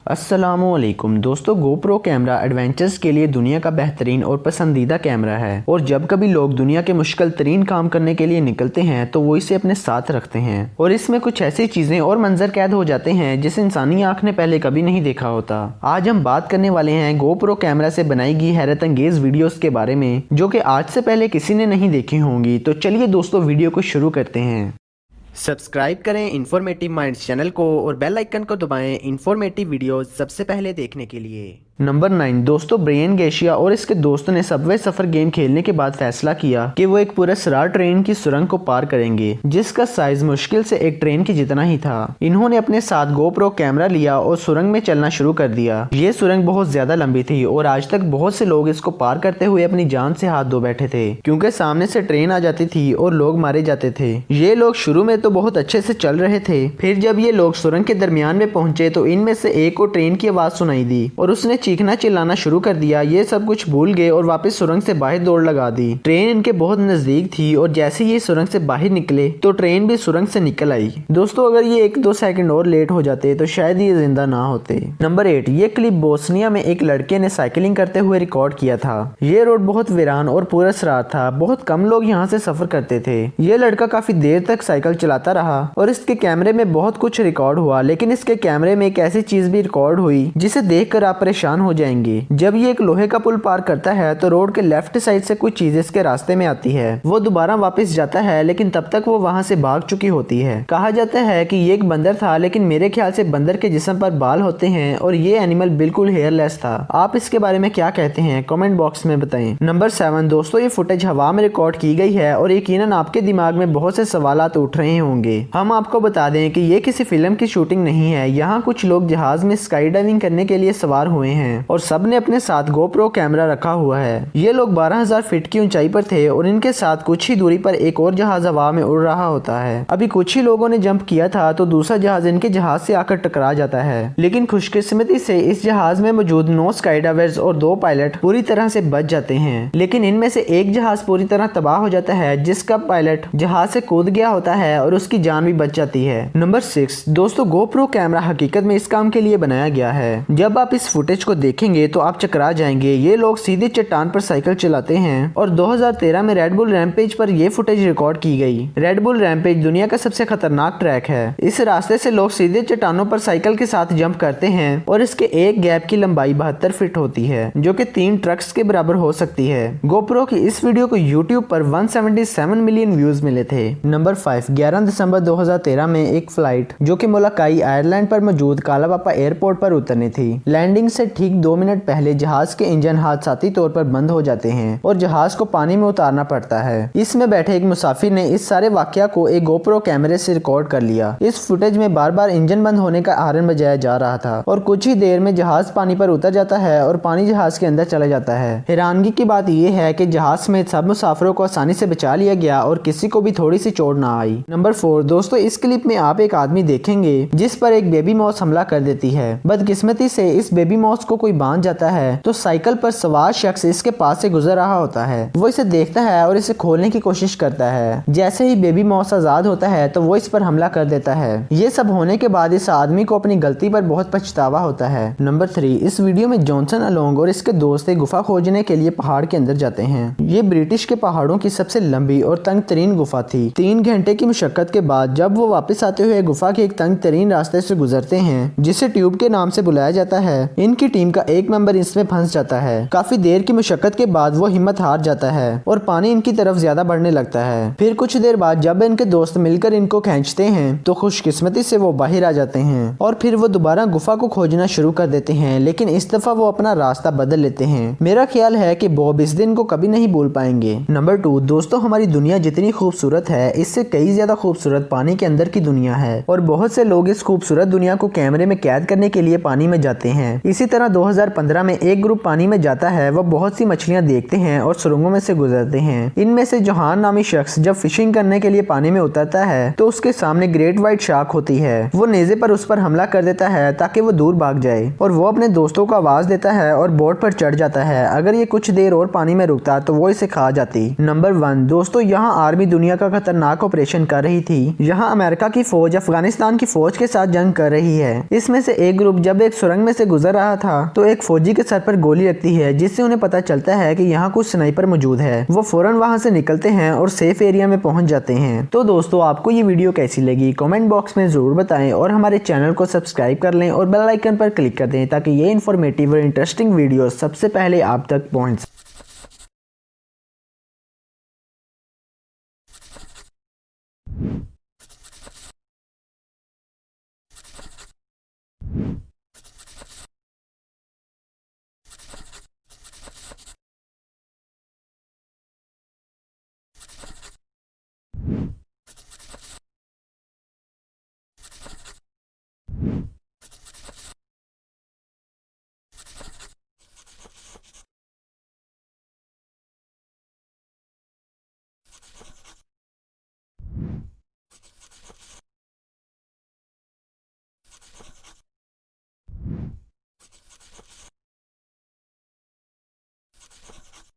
अस्सलामुअलैकुम दोस्तों, GoPro camera adventures के लिए दुनिया का बेहतरीन और पसंदीदा कैमरा है। और जब कभी लोग दुनिया के मुश्किल तरीन काम करने के लिए निकलते हैं तो वो इसे अपने साथ रखते हैं और इसमें कुछ ऐसी चीजें और मंजर कैद हो जाते हैं जिसे इंसानी आंख ने पहले कभी नहीं देखा होता। आज हम बात करने वाले हैं गोप्रो कैमरा से बनाई गई हैरत अंगेज वीडियोस के बारे में, जो कि आज से पहले किसी ने नहीं देखी होंगी। तो चलिए दोस्तों, वीडियो को शुरू करते हैं। सब्सक्राइब करें इन्फॉर्मेटिव माइंड्स चैनल को और बेल आइकन को दबाएं इन्फॉर्मेटिव वीडियोस सबसे पहले देखने के लिए। नंबर 9 दोस्तों, ब्रियन गेशिया और इसके दोस्तों ने सबवे सफर गेम खेलने के बाद फैसला किया कि वो एक पूरा सरार ट्रेन की सुरंग को पार करेंगे, जिसका साइज मुश्किल से एक ट्रेन की जितना ही था। इन्होंने अपने साथ गोप्रो कैमरा लिया और सुरंग में चलना शुरू कर दिया। ये सुरंग बहुत ज्यादा लंबी थी और आज तक बहुत से लोग इसको पार करते हुए अपनी जान से हाथ धो बैठे थे, क्योंकि सामने से ट्रेन आ जाती थी और लोग मारे जाते थे। ये लोग शुरू में तो बहुत अच्छे से चल रहे थे, फिर जब ये लोग सुरंग के दरमियान में पहुंचे तो इनमें से एक को ट्रेन की आवाज सुनाई दी और उसने चीखना चिल्लाना शुरू कर दिया। ये सब कुछ भूल गए और वापस सुरंग से बाहर दौड़ लगा दी। ट्रेन इनके बहुत नजदीक थी और जैसे ये सुरंग से बाहर निकले तो ट्रेन भी सुरंग से निकल आई। दोस्तों, अगर ये 1-2 सेकंड और लेट हो जाते तो शायद ये जिंदा ना होते। नंबर 8 ये क्लिप बोस्निया में एक लड़के ने साइकिलिंग करते हुए रिकॉर्ड किया था। ये रोड बहुत वीरान और पूरा सरार था, बहुत कम लोग यहाँ से सफर करते थे। ये लड़का काफी देर तक साइकिल चलाता रहा और इसके कैमरे में बहुत कुछ रिकॉर्ड हुआ, लेकिन इसके कैमरे में एक ऐसी चीज भी रिकॉर्ड हुई जिसे देखकर आप परेशान हो जाएंगे। जब ये एक लोहे का पुल पार करता है तो रोड के लेफ्ट साइड से कुछ चीज इसके रास्ते में आती है। वो दोबारा वापस जाता है, लेकिन तब तक वो वहां से भाग चुकी होती है। कहा जाता है कि ये एक बंदर था, लेकिन मेरे ख्याल से बंदर के जिस्म पर बाल होते हैं और ये एनिमल बिल्कुल हेयरलेस था। आप इसके बारे में क्या कहते हैं, कमेंट बॉक्स में बताएं। नंबर 7 दोस्तों, ये फुटेज हवा में रिकॉर्ड की गई है और यकीनन आपके दिमाग में बहुत से सवालात उठ रहे होंगे। हम आपको बता दें कि ये किसी फिल्म की शूटिंग नहीं है। यहाँ कुछ लोग जहाज में स्काई डाइविंग करने के लिए सवार हुए हैं और सब ने अपने साथ गोप्रो कैमरा रखा हुआ है। ये लोग 12,000 फीट की ऊंचाई पर थे और इनके साथ कुछ ही दूरी पर एक और जहाज हवा में उड़ रहा होता है। अभी कुछ ही लोगों ने जंप किया था तो दूसरा जहाज इनके जहाज से आकर टकरा जाता है, लेकिन खुशकिस्मती से इस जहाज में मौजूद 9 स्काई डाइवर्स और 2 पायलट पूरी तरह से बच जाते हैं। लेकिन इनमें से एक जहाज पूरी तरह तबाह हो जाता है, जिसका पायलट जहाज से कूद गया होता है और उसकी जान भी बच जाती है। नंबर 6 दोस्तों, गोप्रो कैमरा हकीकत में इस काम के लिए बनाया गया है। जब आप इस फुटेज को देखेंगे तो आप चकरा जाएंगे। ये लोग सीधे चट्टान पर साइकिल चलाते हैं और 2013 में रेड बुल रैम्पेज पर यह फुटेज रिकॉर्ड की गई। रेड बुल रैम्पेज दुनिया का सबसे खतरनाक ट्रैक है। इस रास्ते से लोग सीधे चट्टानों पर साइकिल के साथ जंप करते हैं और इसके एक गैप की लंबाई 72 फीट होती है, जो कि 3 ट्रक्स के बराबर हो सकती है। गोप्रो की इस वीडियो को यूट्यूब पर 177 मिलियन व्यूज मिले थे। नंबर 5 11 दिसंबर 2013 में एक फ्लाइट जो कि मुलाकाई आयरलैंड पर मौजूद कालापापा एयरपोर्ट पर उतरनी थी। लैंडिंग से ठीक 2 मिनट पहले जहाज के इंजन हादसाती तौर पर बंद हो जाते हैं और जहाज को पानी में उतारना पड़ता है। इसमें बैठे एक मुसाफिर ने इस सारे वाकया को एक गोप्रो कैमरे से रिकॉर्ड कर लिया। इस फुटेज में बार बार इंजन बंद होने का हॉर्न बजाया जा रहा था और कुछ ही देर में जहाज पानी पर उतर जाता है और पानी जहाज के अंदर चला जाता है। हैरानगी की बात यह है कि जहाज में सब मुसाफिरों को आसानी से बचा लिया गया और किसी को भी थोड़ी सी चोट ना आई। नंबर 4 दोस्तों, इस क्लिप में आप एक आदमी देखेंगे जिस पर एक बेबी मॉस हमला कर देती है। बदकिस्मती से इस बेबी मॉस को कोई बांध जाता है तो साइकिल पर सवार शख्स इसके पास से गुजर रहा होता है। वो इसे देखता है और इसे खोलने की कोशिश करता है। जैसे ही बेबी मॉस आजाद होता है तो वो इस पर हमला कर देता है। ये सब होने के बाद इस आदमी को अपनी गलती पर बहुत पछतावा होता है। नंबर 3 इस वीडियो में जॉनसन अलोंग और इसके दोस्त एक गुफा खोजने के लिए पहाड़ के अंदर जाते हैं। ये ब्रिटिश के पहाड़ों की सबसे लंबी और तंग तरीन गुफा थी। 3 घंटे की मुशक्कत के बाद जब वो वापस आते हुए गुफा के एक तंग तरीन रास्ते से गुजरते हैं, जिसे ट्यूब के नाम से बुलाया जाता है, इनकी टीम का एक मेंबर इसमें फंस जाता है। काफी देर की मुशक्कत के बाद वो हिम्मत हार जाता है और पानी इनकी तरफ ज्यादा बढ़ने लगता है। फिर कुछ देर बाद जब इनके दोस्त मिलकर इनको खींचते हैं तो खुशकिस्मती से वो बाहर आ जाते हैं और फिर वो दोबारा गुफा को खोजना शुरू कर देते हैं, लेकिन इस दफा वो अपना रास्ता बदल लेते हैं। मेरा ख्याल है कि बॉब इस दिन को कभी नहीं भूल पाएंगे। नंबर 2 दोस्तों, हमारी दुनिया जितनी खूबसूरत है, इससे कई ज्यादा खूबसूरत पानी के अंदर की दुनिया है और बहुत से लोग इस खूबसूरत दुनिया को कैमरे में कैद करने के लिए पानी में जाते हैं। इसी तरह 2015 में एक ग्रुप पानी में जाता है। वह बहुत सी मछलियां देखते हैं और सुरंगों में से गुजरते हैं। इनमें से जोहान नामी शख्स जब फिशिंग करने के लिए पानी में उतरता है तो उसके सामने ग्रेट व्हाइट शार्क होती है। वो नेज़े पर उस पर हमला कर देता है ताकि वो दूर भाग जाए और वो अपने दोस्तों को आवाज देता है और बोट पर चढ़ जाता है। अगर ये कुछ देर और पानी में रुकता तो वो इसे खा जाती। नंबर 1 दोस्तों, यहाँ आर्मी दुनिया का खतरनाक ऑपरेशन कर रही थी। यहाँ अमेरिका की फौज अफगानिस्तान की फौज के साथ जंग कर रही है। इसमें से एक ग्रुप जब एक सुरंग में से गुजर रहा था तो एक फौजी के सर पर गोली लगती है, जिससे उन्हें पता चलता है कि यहाँ कुछ स्नाइपर मौजूद है। वो फौरन वहाँ से निकलते हैं और सेफ एरिया में पहुंच जाते हैं। तो दोस्तों, आपको ये वीडियो कैसी लगी कमेंट बॉक्स में जरूर बताएं और हमारे चैनल को सब्सक्राइब कर लें और बेल आइकन पर क्लिक कर दें ताकि ये इन्फॉर्मेटिव और इंटरेस्टिंग वीडियो सबसे पहले आप तक पहुंच